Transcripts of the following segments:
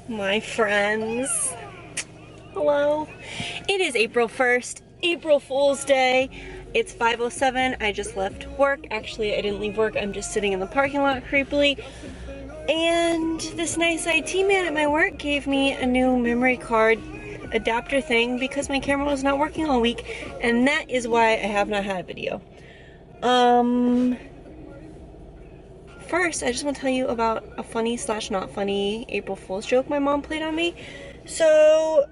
my friends. Hello. It is April 1st, April Fool's Day. It's 5:07. I just left work. Actually, I didn't leave work. I'm just sitting in the parking lot creepily. And this nice IT man at my work gave me a new memory card adapter thing because my camera was not working all week, and that is why I have not had a video. First, I just want to tell you about a funny / not funny April Fool's joke my mom played on me. So,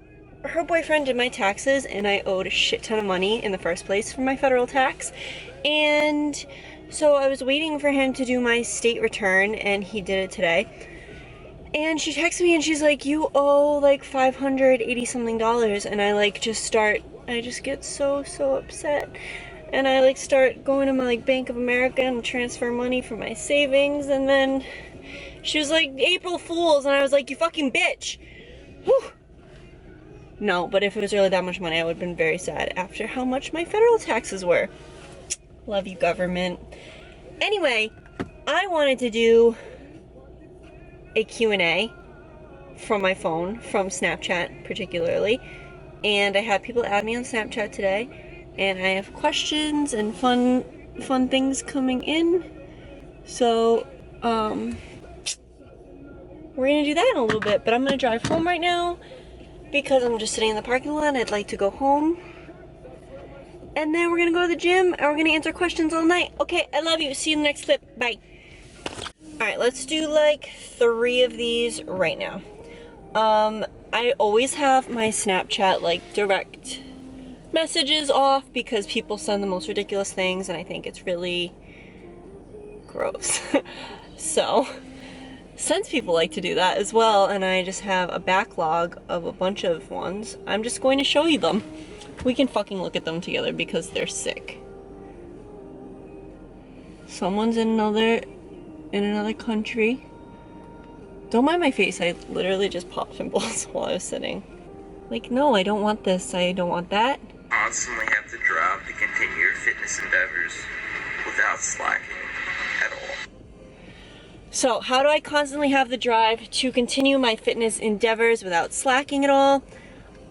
her boyfriend did my taxes, and I owed a shit ton of money in the first place for my federal tax. And so I was waiting for him to do my state return, and he did it today. And she texted me and she's like, you owe like $580 something. And I just get so upset. And I start going to my Bank of America and transfer money from my savings. And then she was like, April Fools. And I was like, you fucking bitch. Whew. No, but if it was really that much money, I would have been very sad after how much my federal taxes were. Love you, government. Anyway, I wanted to do a Q&A from my phone, from Snapchat particularly, and I had people add me on Snapchat today, and I have questions and fun things coming in, so we're gonna do that in a little bit, but I'm gonna drive home right now because I'm just sitting in the parking lot and I'd like to go home, and then we're gonna go to the gym and we're gonna answer questions all night. Okay, I love you. See you in the next clip. Bye. Alright, let's do like 3 of these right now. I always have my Snapchat like direct messages off because people send the most ridiculous things and I think it's really gross. So, since people like to do that as well, and I just have a backlog of a bunch of ones, I'm just going to show you them. We can fucking look at them together because they're sick. Someone's in another country. Don't mind my face, I literally just popped pimples while I was sitting. Like, no, I don't want this, I don't want that. Constantly have to drive to continue your fitness endeavors without slacking at all. So, how do I constantly have the drive to continue my fitness endeavors without slacking at all?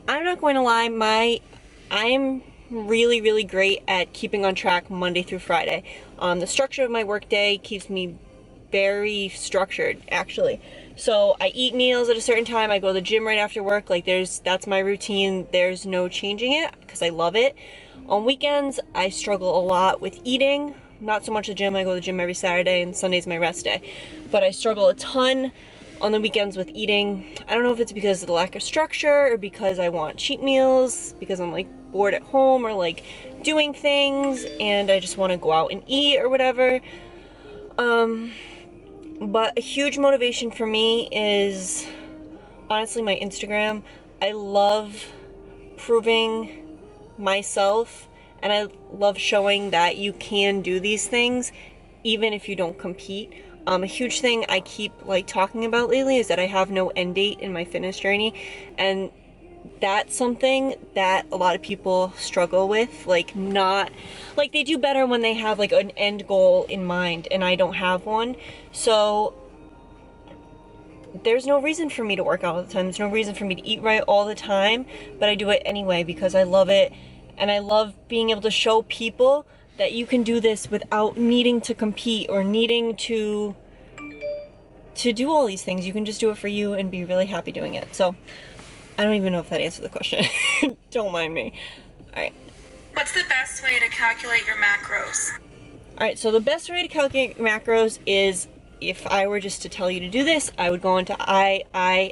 I'm not going to lie, I'm really great at keeping on track Monday through Friday. The structure of my workday keeps me very structured, actually. So I eat meals at a certain time, I go to the gym right after work, that's my routine, there's no changing it, because I love it. On weekends, I struggle a lot with eating, not so much the gym, I go to the gym every Saturday, and Sunday's my rest day. But I struggle a ton on the weekends with eating. I don't know if it's because of the lack of structure, or because I want cheat meals, because I'm like bored at home, or like doing things, and I just want to go out and eat, or whatever. But a huge motivation for me is honestly my Instagram. I love proving myself and I love showing that you can do these things even if you don't compete. A huge thing I keep talking about lately is that I have no end date in my fitness journey, and that's something that a lot of people struggle with. They do better when they have an end goal in mind, and I don't have one. So there's no reason for me to work out all the time. There's no reason for me to eat right all the time, but I do it anyway because I love it, and I love being able to show people that you can do this without needing to compete or needing to do all these things. You can just do it for you and be really happy doing it. So I don't even know if that answered the question. Don't mind me. Alright. What's the best way to calculate your macros? Alright, so the best way to calculate macros is, if I were just to tell you to do this, I would go into iifym.com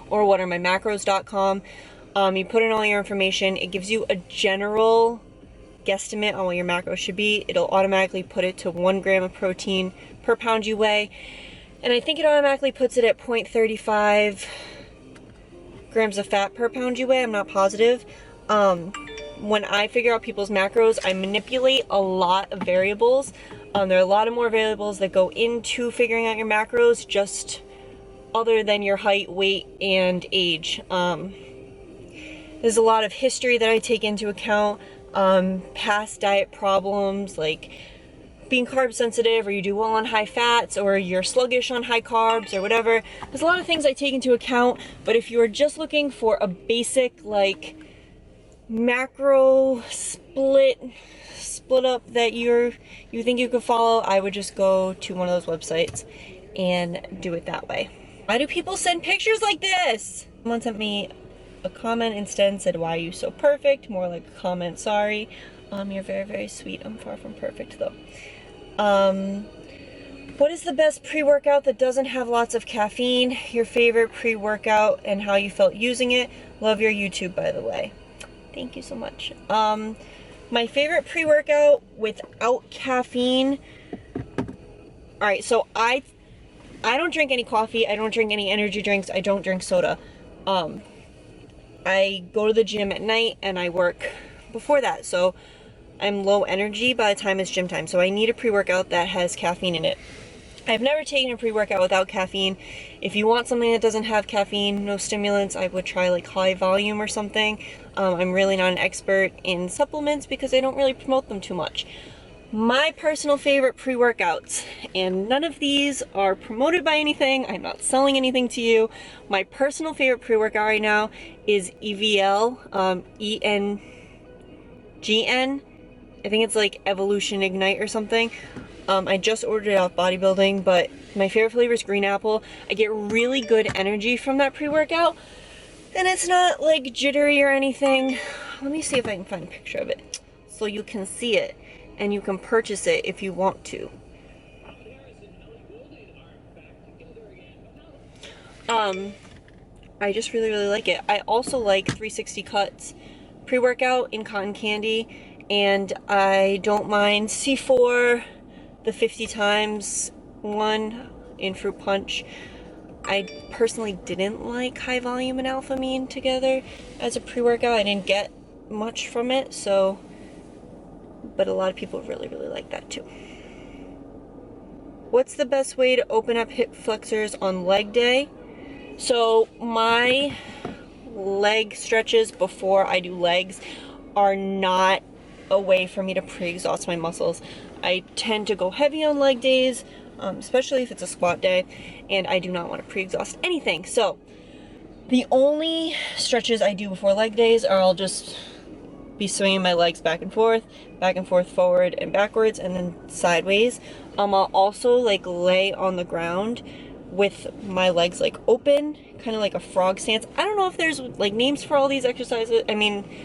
or whataremymacros.com. You put in all your information. It gives you a general guesstimate on what your macros should be. It'll automatically put it to 1 gram of protein per pound you weigh. And I think it automatically puts it at 0.35 grams of fat per pound you weigh. I'm not positive. When I figure out people's macros, I manipulate a lot of variables. There are a lot of more variables that go into figuring out your macros, just other than your height, weight, and age. There's a lot of history that I take into account, past diet problems, being carb sensitive, or you do well on high fats, or you're sluggish on high carbs, or whatever. There's a lot of things I take into account, but if you're just looking for a basic, like, macro split up that you think you could follow, I would just go to one of those websites and do it that way. Why do people send pictures like this? Someone sent me a comment instead and said, "Why are you so perfect?" More like a comment, sorry. You're very, very sweet. I'm far from perfect though. What is the best pre-workout that doesn't have lots of caffeine? Your favorite pre-workout and how you felt using it. Love your YouTube, by the way. Thank you so much. My favorite pre-workout without caffeine. All right, so I don't drink any coffee. I don't drink any energy drinks. I don't drink soda. I go to the gym at night and I work before that, so I'm low energy by the time it's gym time. So I need a pre-workout that has caffeine in it. I've never taken a pre-workout without caffeine. If you want something that doesn't have caffeine, no stimulants, I would try like High Volume or something. I'm really not an expert in supplements because I don't really promote them too much. My personal favorite pre-workouts, and none of these are promoted by anything, I'm not selling anything to you. My personal favorite pre-workout right now is EVL, ENGN. I think it's like Evolution Ignite or something. I just ordered it off Bodybuilding, but my favorite flavor is green apple. I get really good energy from that pre-workout, and it's not like jittery or anything. Let me see if I can find a picture of it so you can see it and you can purchase it if you want to. I just really, really like it. I also like 360 Cuts pre-workout in cotton candy, and I don't mind C4, the 50 times one in fruit punch. I personally didn't like High Volume and Alpha Amine together as a pre-workout. I didn't get much from it, so, but a lot of people really, really like that too. What's the best way to open up hip flexors on leg day? So my leg stretches before I do legs are not a way for me to pre-exhaust my muscles. I tend to go heavy on leg days, especially if it's a squat day, and I do not want to pre-exhaust anything. So the only stretches I do before leg days are I'll just be swinging my legs back and forth, forward and backwards, and then sideways. I'll also like lay on the ground with my legs like open, kind of like a frog stance. I don't know if there's like names for all these exercises,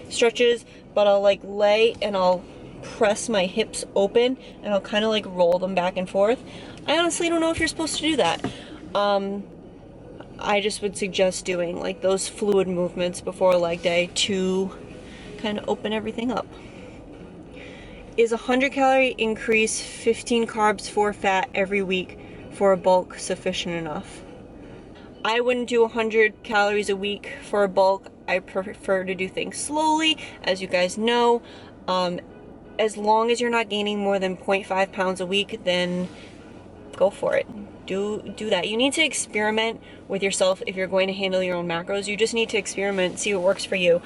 stretches, but I'll like lay and I'll press my hips open and I'll kind of like roll them back and forth. I honestly don't know if you're supposed to do that. I just would suggest doing like those fluid movements before leg day to kind of open everything up. Is a 100-calorie increase, 15 carbs, 4 fat every week for a bulk sufficient enough? I wouldn't do 100 calories a week for a bulk. I prefer to do things slowly, as you guys know. As long as you're not gaining more than 0.5 pounds a week, then go for it. Do that. You need to experiment with yourself if you're going to handle your own macros. You just need to experiment, see what works for you.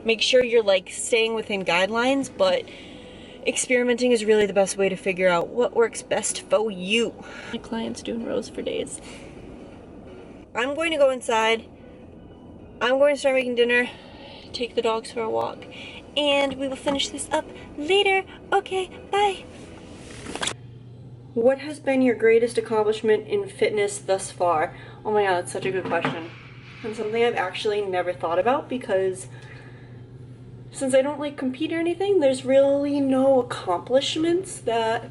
Make sure you're like staying within guidelines, but experimenting is really the best way to figure out what works best for you. My client's doing rows for days. I'm going to go inside. I'm going to start making dinner, take the dogs for a walk, and we will finish this up later. Okay, bye. What has been your greatest accomplishment in fitness thus far? Oh my god, that's such a good question. And something I've actually never thought about, because since I don't like compete or anything, there's really no accomplishments that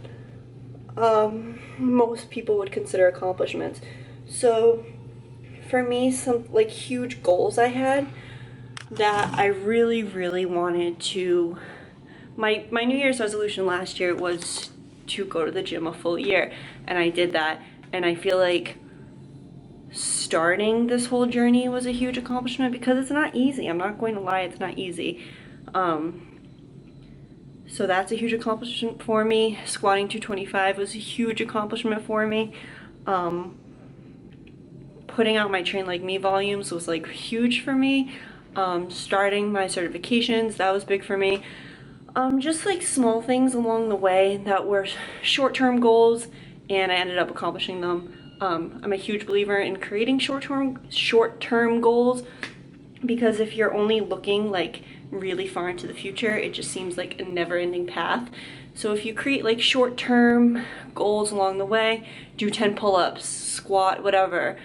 most people would consider accomplishments. So for me, some like huge goals I had that I really, really wanted to, my New Year's resolution last year was to go to the gym a full year, and I did that, and I feel like starting this whole journey was a huge accomplishment because it's not easy. I'm not going to lie, it's not easy. So that's a huge accomplishment for me. Squatting 225 was a huge accomplishment for me. Putting out my Train Like Me volumes was like huge for me. Starting my certifications, that was big for me. Just like small things along the way that were short-term goals, and I ended up accomplishing them. I'm a huge believer in creating short-term goals, because if you're only looking like really far into the future, it just seems like a never-ending path. So if you create like short-term goals along the way, do 10 pull-ups, squat, whatever,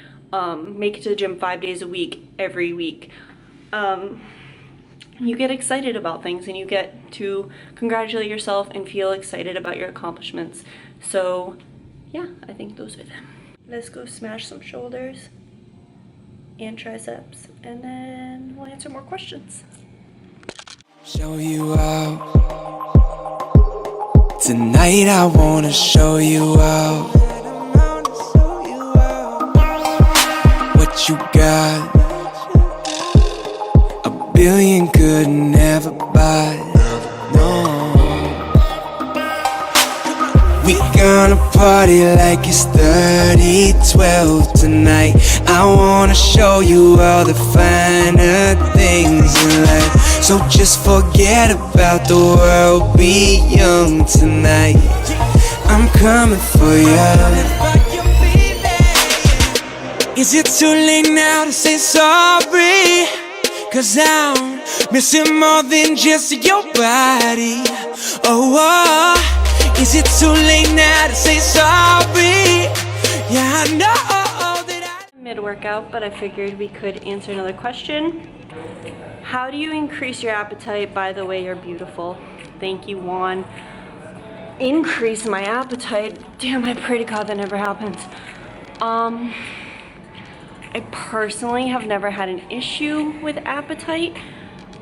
make it to the gym 5 days a week, every week. You get excited about things and you get to congratulate yourself and feel excited about your accomplishments. So yeah, I think those are them. Let's go smash some shoulders and triceps, and then we'll answer more questions. Show you out. Tonight I wanna show you out. What you got, a billion could never buy. No. We gonna party like it's 30-12 tonight. I wanna show you all the finer things in life. So just forget about the world, be young tonight. I'm coming for you. Is it too late now to say sorry? 'Cause I'm missing more than just your body. Oh, is it too late now to say sorry? Yeah, I know that Mid-workout, but I figured we could answer another question. How do you increase your appetite? By the way, you're beautiful. Thank you, Juan. Increase my appetite? Damn, I pray to God that never happens. I personally have never had an issue with appetite,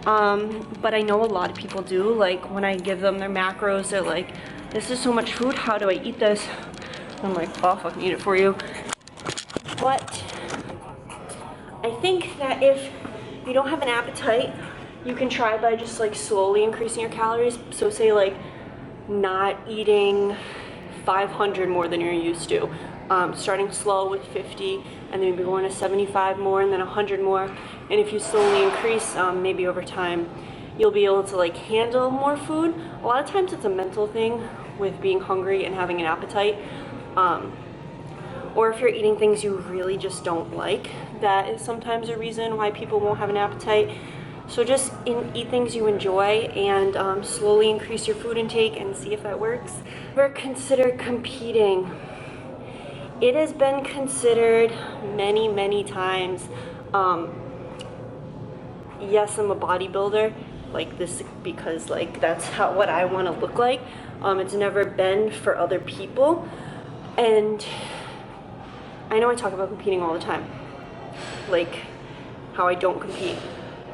but I know a lot of people do. Like when I give them their macros, they're like, this is so much food, how do I eat this? I'm like, oh, I'll fucking eat it for you. But I think that if you don't have an appetite, you can try by just like slowly increasing your calories. So say like not eating 500 more than you're used to. Starting slow with 50 and then maybe going to 75 more and then 100 more. And if you slowly increase, maybe over time, you'll be able to like handle more food. A lot of times it's a mental thing with being hungry and having an appetite. Or if you're eating things you really just don't like, that is sometimes a reason why people won't have an appetite. So just eat things you enjoy and slowly increase your food intake and see if that works. Ever consider competing? It has been considered many, many times. Yes, I'm a bodybuilder, like this, because like that's what I want to look like. It's never been for other people, and I know I talk about competing all the time, like how I don't compete,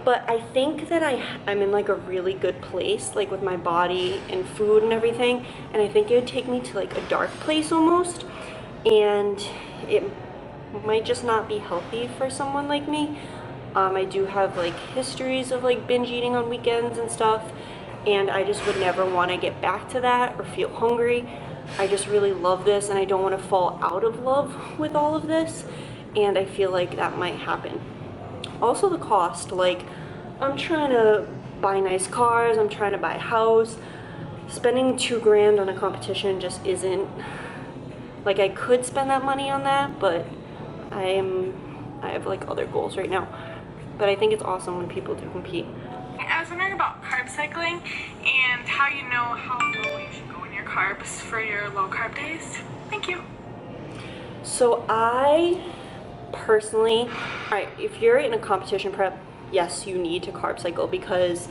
but I think that I'm in like a really good place, like with my body and food and everything, and I think it would take me to like a dark place almost, and it might just not be healthy for someone like me. I do have like histories of like binge eating on weekends and stuff, and I just would never want to get back to that or feel hungry. I just really love this and I don't want to fall out of love with all of this, and I feel like that might happen. Also the cost, like I'm trying to buy nice cars, I'm trying to buy a house. Spending $2,000 on a competition just isn't, like I could spend that money on that, but I have like other goals right now. But I think it's awesome when people do compete. I was wondering about carb cycling and how you know how low you should go in your carbs for your low carb days. Thank you. So I personally, alright, if you're in a competition prep, yes, you need to carb cycle, because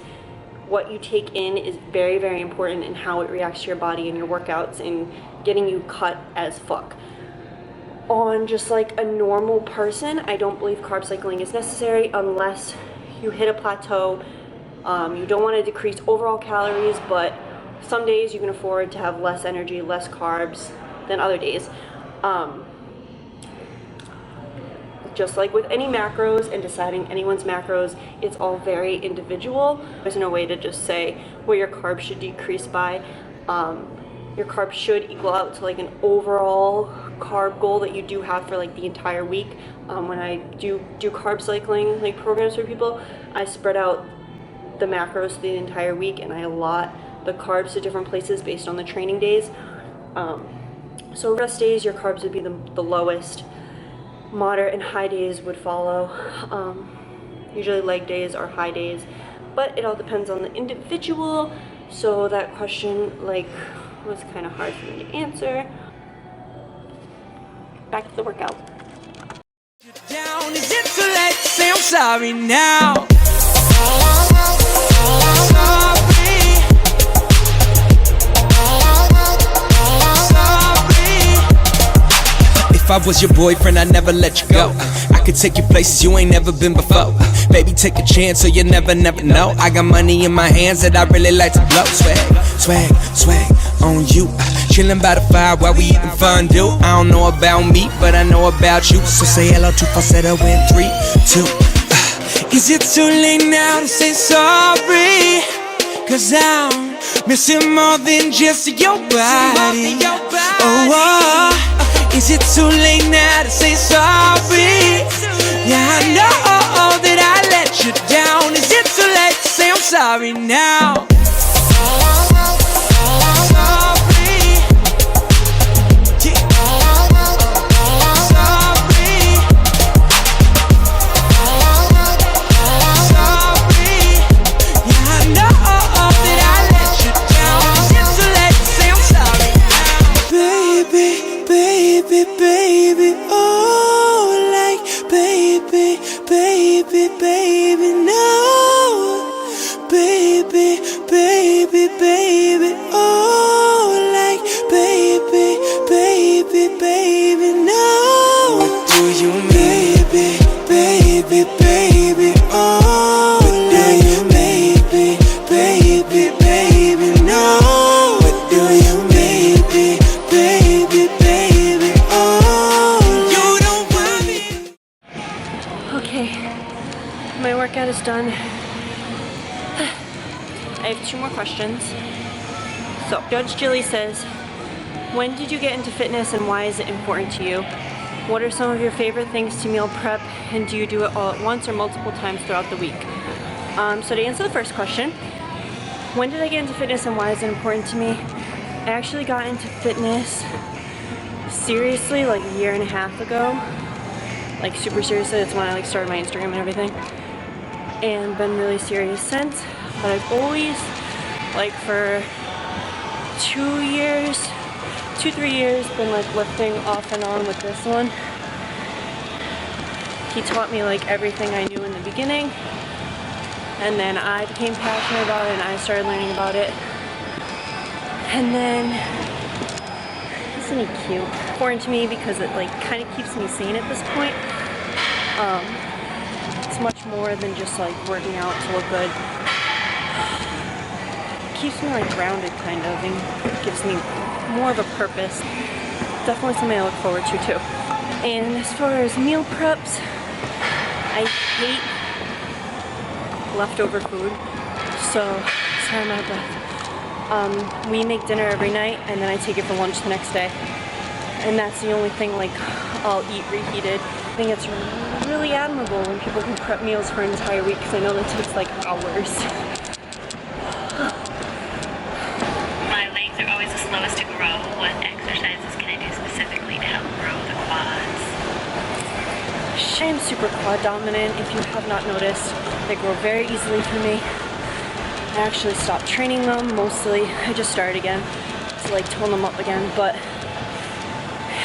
what you take in is very, very important in how it reacts to your body and your workouts and getting you cut as fuck. On just like a normal person, I don't believe carb cycling is necessary unless you hit a plateau. You don't want to decrease overall calories, but some days you can afford to have less energy, less carbs than other days. Just like with any macros and deciding anyone's macros, it's all very individual. There's no way to just say what your carbs should decrease by. Your carbs should equal out to like an overall carb goal that you do have for like the entire week. When I do carb cycling like programs for people, I spread out the macros the entire week and I allot the carbs to different places based on the training days. So rest days, your carbs would be the lowest. Moderate and high days would follow. Usually leg days are high days, but it all depends on the individual. So that question was kind of hard for me to answer. Back to the workout. Down, is it too late to say I'm sorry now? If I was your boyfriend, I'd never let you go. I could take you places you ain't never been before. Baby, take a chance so you never know. I got money in my hands that I really like to blow. Swag on you. Chillin' by the fire while we eatin' fondue. I don't know about me, but I know about you. So say hello to falsetto in 3, 2. Is it too late now to say sorry? 'Cause I'm missing more than just your body. Oh, is it too late now to say sorry? Yeah, I know that I let you down. Is it too late to say I'm sorry now? My workout is done. I have 2 more questions. So, Judge Jilly says, when did you get into fitness and why is it important to you? What are some of your favorite things to meal prep, and do you do it all at once or multiple times throughout the week? So to answer the first question, when did I get into fitness and why is it important to me? I actually got into fitness seriously like a year and a half ago. Like super seriously. That's when I started my Instagram and everything. And been really serious since. But I've always, for 2 years, 2-3 years, been lifting off and on with this one. He taught me everything I knew in the beginning, and then I became passionate about it and I started learning about it. And then, isn't he cute? Important to me because it kind of keeps me sane at this point. It's much more than just working out to look good. It keeps me grounded kind of, and gives me more of a purpose. Definitely something I look forward to too. And as far as meal preps, I hate leftover food. So, sorry I'm out of breath. We make dinner every night and then I take it for lunch the next day. And that's the only thing I'll eat reheated. I think it's really admirable when people can prep meals for an entire week because I know that takes hours. My legs are always the slowest to grow. What exercises can I do specifically to help grow the quads? I am super quad dominant. If you have not noticed, they grow very easily for me. I actually stopped training them mostly. I just started again to tone them up again, but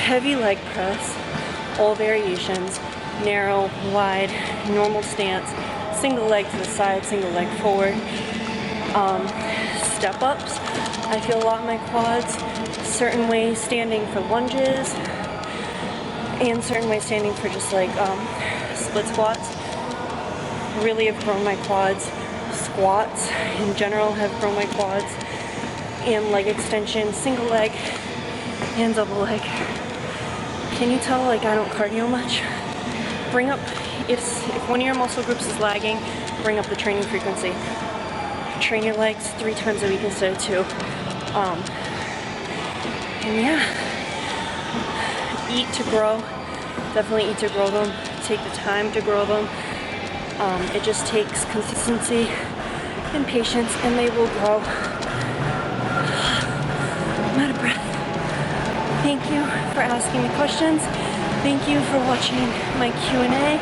heavy leg press, all variations, narrow, wide, normal stance, single leg to the side, single leg forward. Step ups, I feel a lot in my quads, certain ways standing for lunges, and certain ways standing for just split squats. Really have grown my quads. Squats in general have grown my quads. And leg extension, single leg and double leg. Can you tell I don't cardio much? Bring up, if one of your muscle groups is lagging, bring up the training frequency. Train your legs 3 times a week instead of 2. And yeah, eat to grow. Definitely eat to grow them. Take the time to grow them. It just takes consistency and patience, and they will grow. Thank you for asking me questions. Thank you for watching my Q&A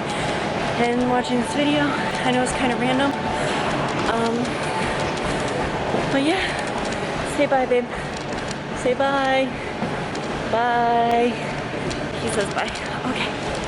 and watching this video. I know it's kind of random. But yeah, say bye, babe. Say bye. Bye. He says bye. Okay.